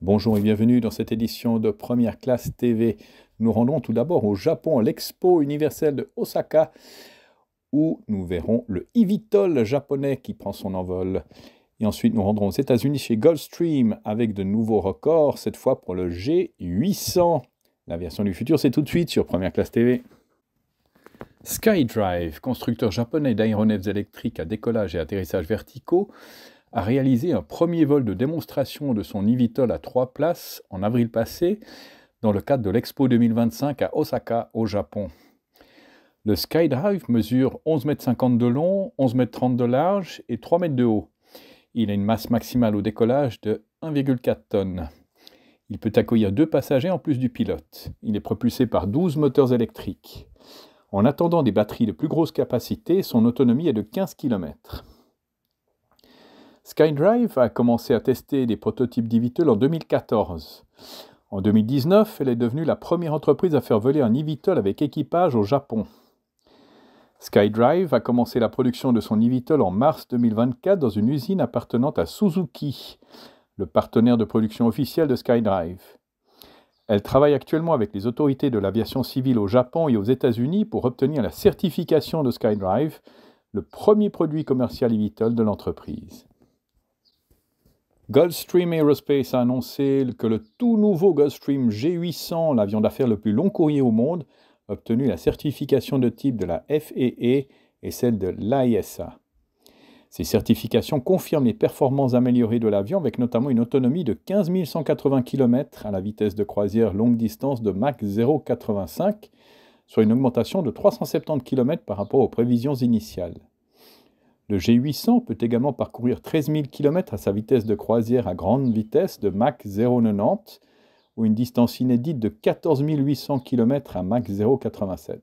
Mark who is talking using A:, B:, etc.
A: Bonjour et bienvenue dans cette édition de Première Classe TV. Nous rendons tout d'abord au Japon, à l'Expo universelle de Osaka, où nous verrons le eVTOL japonais qui prend son envol. Et ensuite, nous rendrons aux États-Unis chez Gulfstream avec de nouveaux records, cette fois pour le G800. L'aviation du futur, c'est tout de suite sur Première Classe TV. SkyDrive, constructeur japonais d'aéronefs électriques à décollage et atterrissage verticaux, a réalisé un premier vol de démonstration de son eVTOL à 3 places en avril passé dans le cadre de l'Expo 2025 à Osaka, au Japon. Le SkyDrive mesure 11,50 m de long, 11,30 m de large et 3 m de haut. Il a une masse maximale au décollage de 1,4 tonnes. Il peut accueillir 2 passagers en plus du pilote. Il est propulsé par 12 moteurs électriques. En attendant des batteries de plus grosse capacité, son autonomie est de 15 km. SkyDrive a commencé à tester des prototypes d'eVTOL en 2014. En 2019, elle est devenue la première entreprise à faire voler un eVTOL avec équipage au Japon. SkyDrive a commencé la production de son eVTOL en mars 2024 dans une usine appartenant à Suzuki, le partenaire de production officiel de SkyDrive. Elle travaille actuellement avec les autorités de l'aviation civile au Japon et aux États-Unis pour obtenir la certification de SkyDrive, le premier produit commercial eVTOL de l'entreprise. Gulfstream Aerospace a annoncé que le tout nouveau Gulfstream G800, l'avion d'affaires le plus long courrier au monde, a obtenu la certification de type de la FAA et celle de l'AESA. Ces certifications confirment les performances améliorées de l'avion avec notamment une autonomie de 15 180 km à la vitesse de croisière longue distance de Mach 0,85, soit une augmentation de 370 km par rapport aux prévisions initiales. Le G800 peut également parcourir 13 000 km à sa vitesse de croisière à grande vitesse de Mach 0,90 ou une distance inédite de 14 800 km à Mach 0,87.